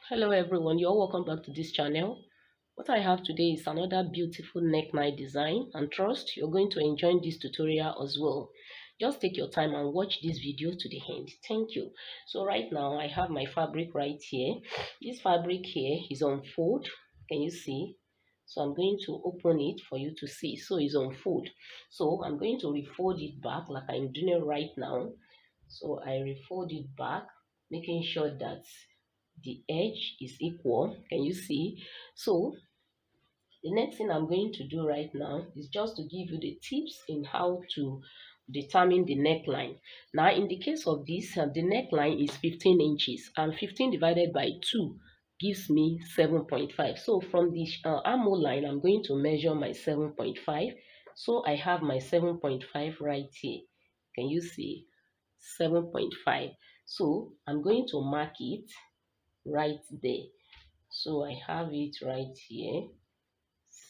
Hello everyone, you're welcome back to this channel. What I have today is another beautiful neckline design, and trust you're going to enjoy this tutorial as well. Just take your time and watch this video to the end. Thank you. So right now I have my fabric right here. This fabric here is on fold. Can you see? So I'm going to open it for you to see. So it's on fold. So I'm going to refold it back like I'm doing it right now. So I refold it back, making sure that the edge is equal. Can you see? So the next thing I'm going to do right now is just to give you the tips in how to determine the neckline. Now in the case of this, the neckline is 15 inches, and 15 divided by 2 gives me 7.5. So from the armhole line, I'm going to measure my 7.5. So I have my 7.5 right here. Can you see? 7.5. So I'm going to mark it right there. So I have it right here,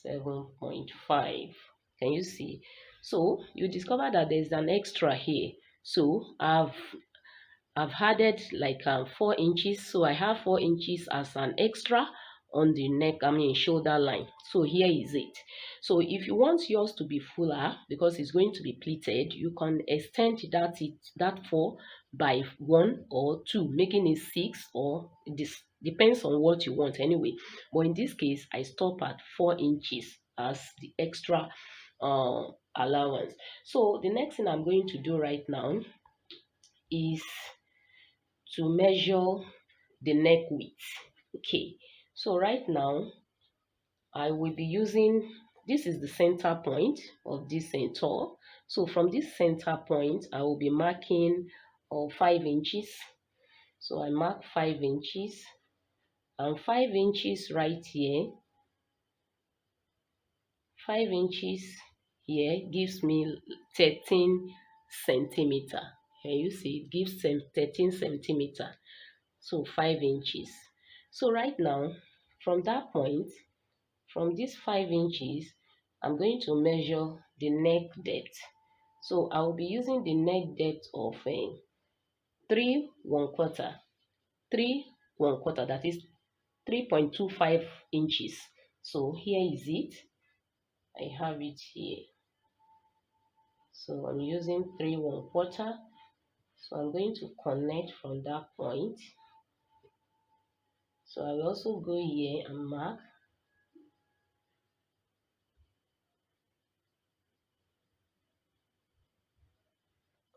7.5. Can you see? So you discover that there's an extra here. So I've added like 4 inches. So I have 4 inches as an extra on the neck, shoulder line. So here is it. So if you want yours to be fuller, because it's going to be pleated, you can extend that 4 by 1 or 2, making it 6, or this depends on what you want anyway. But in this case, I stop at 4 inches as the extra uh, allowance. So the next thing I'm going to do right now is to measure the neck width. Okay, so right now I will be using, this is the center point of this center. So from this center point I will be marking 5 inches. So I mark 5 inches, and 5 inches right here, 5 inches here gives me 13 centimeter. Here you see it gives 13 centimeter. So 5 inches. So right now, from that point, from this 5 inches, I'm going to measure the neck depth. So I will be using the neck depth of 3 1/4, 3 1/4, that is 3.25 inches. So here is it. I have it here. So I'm using 3 1/4. So I'm going to connect from that point. So I will also go here and mark.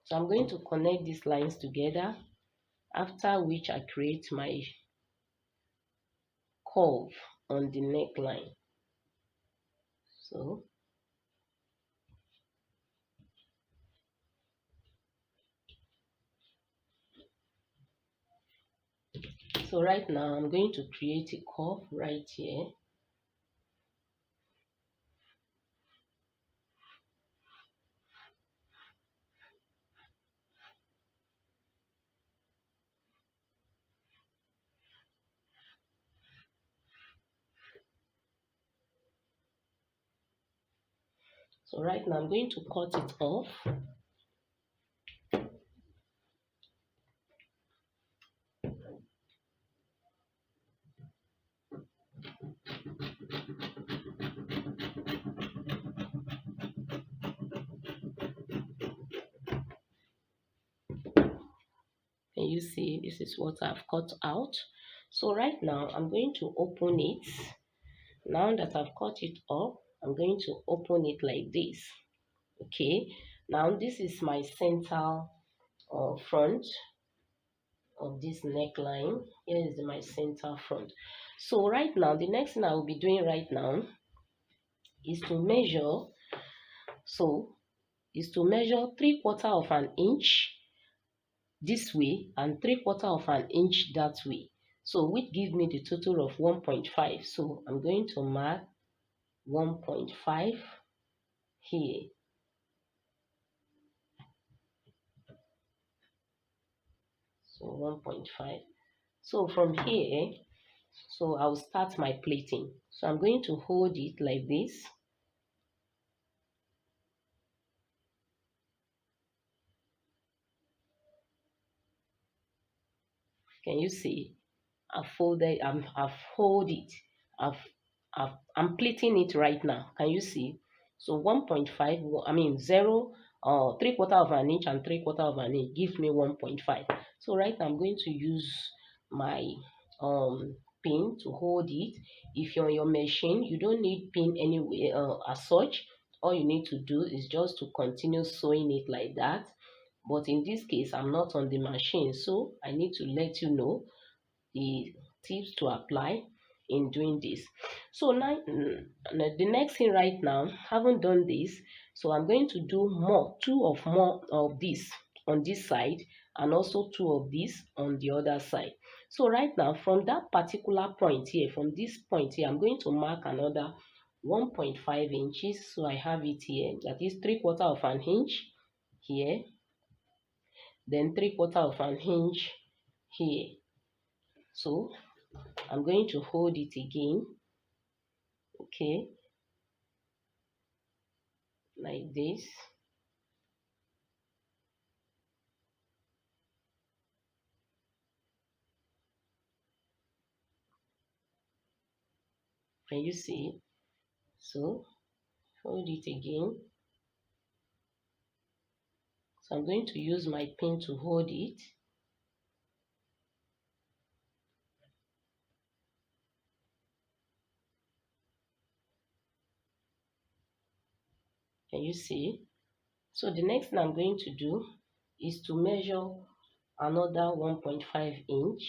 So I'm going to connect these lines together, after which I create my curve on the neckline. So right now I'm going to create a curve right here. So right now I'm going to cut it off. And you see this is what I've cut out. So right now I'm going to open it. Now that I've cut it off, I'm going to open it like this. Okay, now this is my center front of this neckline. Here is my center front. So right now, the next thing I will be doing right now is to measure. So is to measure 3/4 of an inch this way and 3/4 of an inch that way. So which gives me the total of 1.5. So I'm going to mark 1.5 here. So 1.5. So from here, so I'll start my plating. So I'm going to hold it like this. Can you see? I've folded, I've folded it, I've, I'm pleating it right now. Can you see? So 1.5, I mean 0, 3/4 of an inch and 3/4 of an inch give me 1.5. So right now I'm going to use my pin to hold it. If you're on your machine, you don't need pin anyway as such. All you need to do is just to continue sewing it like that. But in this case, I'm not on the machine, so I need to let you know the tips to apply in doing this. So now the next thing right now, haven't done this, so I'm going to do more of this on this side, and also two of this on the other side. So right now, from that particular point here, from this point here, I'm going to mark another 1.5 inches. So I have it here, that is 3/4 of an inch here, then 3/4 of an inch here. So I'm going to hold it again, okay, like this. Can you see? So hold it again. So I'm going to use my pin to hold it. Can you see? So the next thing I'm going to do is to measure another 1.5 inch.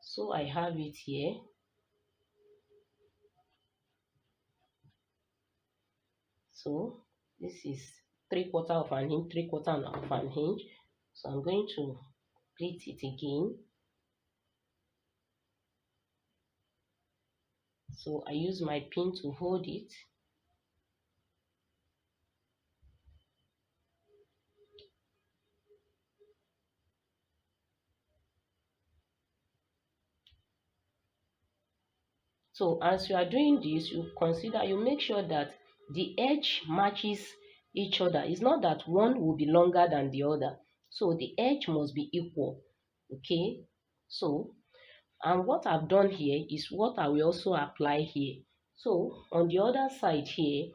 So I have it here. So this is 3/4 of an inch, 3/4 of an inch. So I'm going to pleat it again. So I use my pin to hold it. So as you are doing this, you make sure that the edge matches each other. It's not that one will be longer than the other. So the edge must be equal. Okay. So, and what I've done here is what I will also apply here. So on the other side here,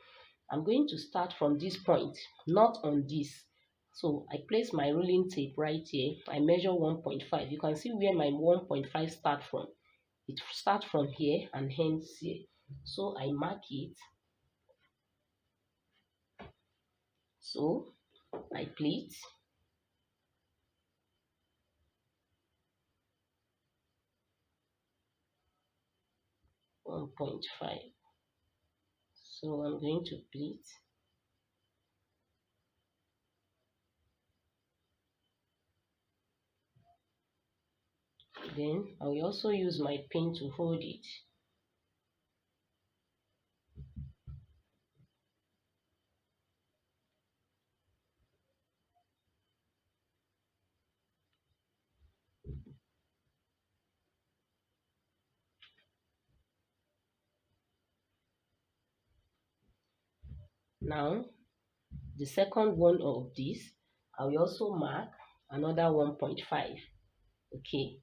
I'm going to start from this point, not on this. So I place my ruling tape right here. I measure 1.5. You can see where my 1.5 start from. It starts from here and hence here. So I mark it. So I pleat 1.5. So I'm going to pleat. Then I will also use my pin to hold it. Now the second one of this, I will also mark another 1.5. Okay,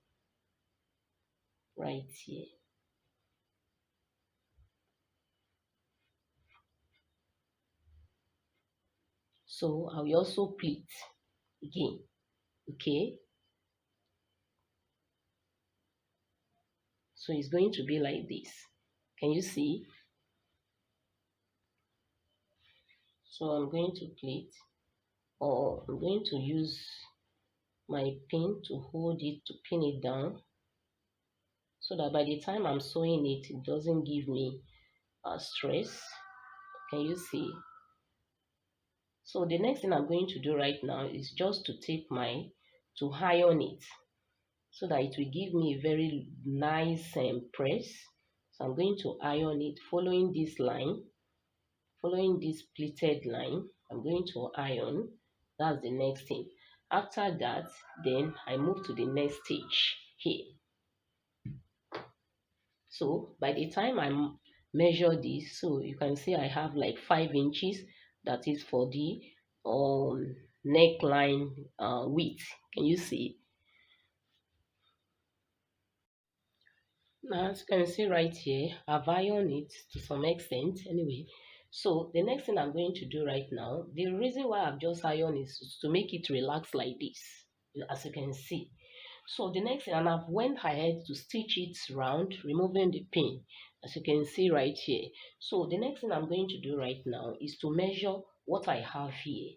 right here. So I will also pleat again. Okay, so it's going to be like this. Can you see? So I'm going to pleat, or I'm going to use my pin to hold it, to pin it down, so that by the time I'm sewing it, it doesn't give me stress. Can you see? So the next thing I'm going to do right now is just to take to iron it, so that it will give me a very nice press. So I'm going to iron it following this line, following this pleated line. I'm going to iron. That's the next thing. After that, then I move to the next stage here. So by the time I measure this, so you can see I have like 5 inches. That is for the neckline width. Can you see? Now, as you can see right here, I've ironed it to some extent anyway. So the next thing I'm going to do right now, the reason why I've just ironed is to make it relax like this, as you can see. So the next thing, and I've went ahead to stitch it round, removing the pin, as you can see right here. So the next thing I'm going to do right now is to measure what I have here.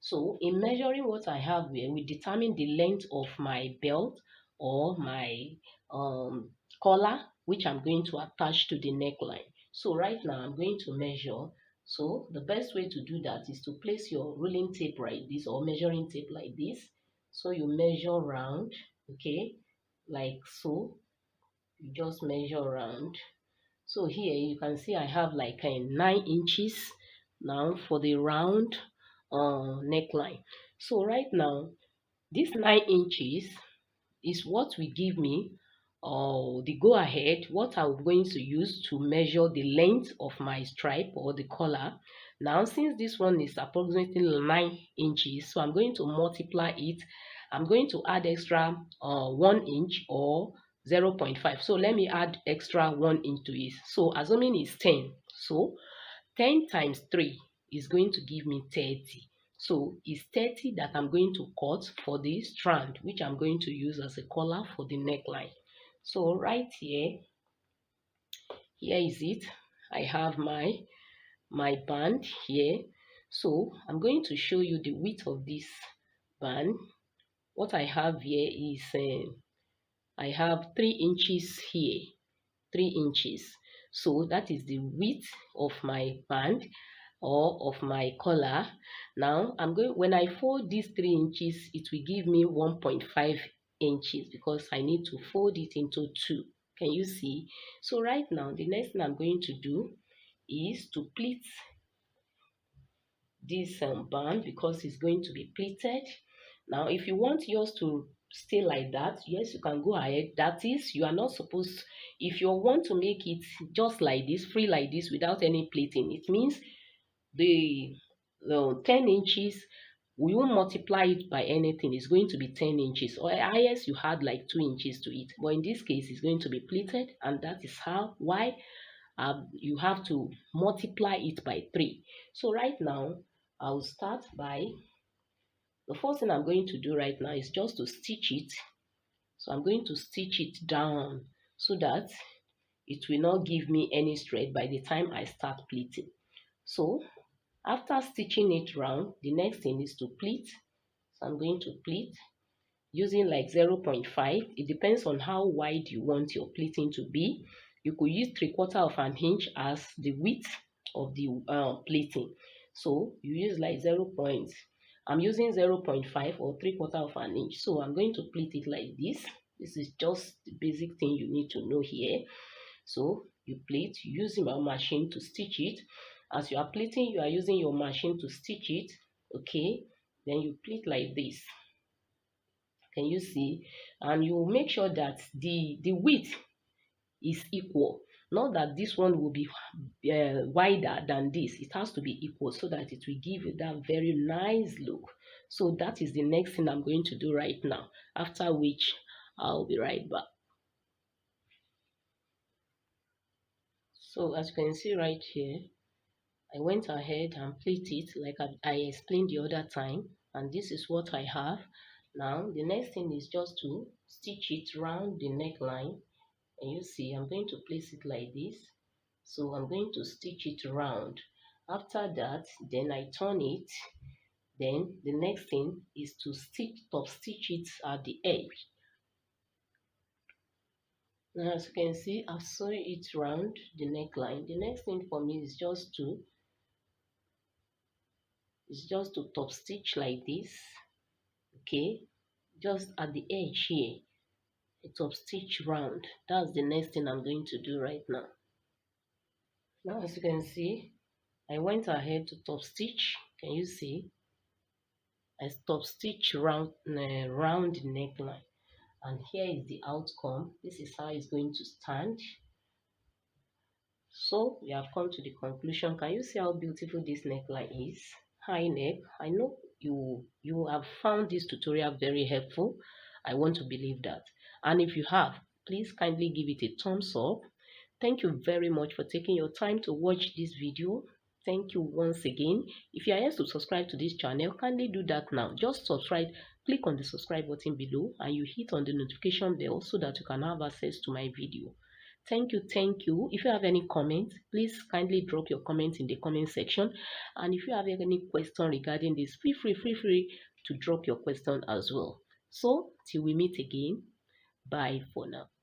So in measuring what I have here, we determine the length of my belt or my um, collar, which I'm going to attach to the neckline. So right now I'm going to measure. So the best way to do that is to place your ruling tape like this or measuring tape like this. So you measure round, okay, like so. You just measure round. So here you can see I have like a 9 inches now for the round neckline. So right now this 9 inches is what will give me the go ahead, what I'm going to use to measure the length of my stripe or the collar. Now since this one is approximately 9 inches, so I'm going to multiply it. I'm going to add extra 1 inch or 0.5. So let me add extra 1 inch to it. So assuming it's 10, so 10 times 3 is going to give me 30. So it's 30 that I'm going to cut for this strand, which I'm going to use as a collar for the neckline. So right here, here is it. I have my band here. So I'm going to show you the width of this band. What I have here is I have 3 inches here, 3 inches. So that is the width of my band or of my collar. Now I'm going, when I fold these 3 inches, it will give me 1.5 inches because I need to fold it into two. Can you see? So right now the next thing I'm going to do is to pleat this band because it's going to be pleated. Now if you want yours to stay like that, yes, you can go ahead. That is, you are not supposed, if you want to make it just like this, free like this without any pleating, it means the 10 inches, we won't multiply it by anything. It's going to be 10 inches, or highest you had like 2 inches to it, but in this case it's going to be pleated, and that is how why you have to multiply it by 3. So right now I'll start by, the first thing I'm going to do right now is just to stitch it. So I'm going to stitch it down so that it will not give me any straight by the time I start pleating. So after stitching it round, the next thing is to pleat. So I'm going to pleat using like 0.5. It depends on how wide you want your pleating to be. You could use 3/4 of an inch as the width of the pleating. So you use like 0. I'm using 0.5 or 3/4 of an inch. So I'm going to pleat it like this. This is just the basic thing you need to know here. So you pleat using your machine to stitch it. As you are pleating, you are using your machine to stitch it. Okay, then you pleat like this. Can you see? And you make sure that the width is equal. Not that this one will be wider than this. It has to be equal so that it will give you that very nice look. So that is the next thing I'm going to do right now, after which I'll be right back. So as you can see right here, I went ahead and pleat it like I explained the other time, and this is what I have. Now the next thing is just to stitch it round the neckline, and you see I'm going to place it like this. So I'm going to stitch it round. After that, then I turn it. Then the next thing is to top stitch it at the edge. Now as you can see, I've sewn it round the neckline. The next thing for me is just to top stitch like this. Okay, just at the edge here, a top stitch round. That's the next thing I'm going to do right now. Now as you can see, I went ahead to top stitch. Can you see? I top stitch round the neckline, and here is the outcome. This is how it's going to stand. So we have come to the conclusion. Can you see how beautiful this neckline is? High neck. I know you have found this tutorial very helpful. I want to believe that. And if you have, please kindly give it a thumbs up. Thank you very much for taking your time to watch this video. Thank you once again. If you are yet to subscribe to this channel, kindly do that now. Just subscribe, click on the subscribe button below, and you hit on the notification bell so that you can have access to my video. Thank you, thank you. If you have any comments, please kindly drop your comments in the comment section. And if you have any question regarding this, feel free to drop your question as well. So till we meet again, bye for now.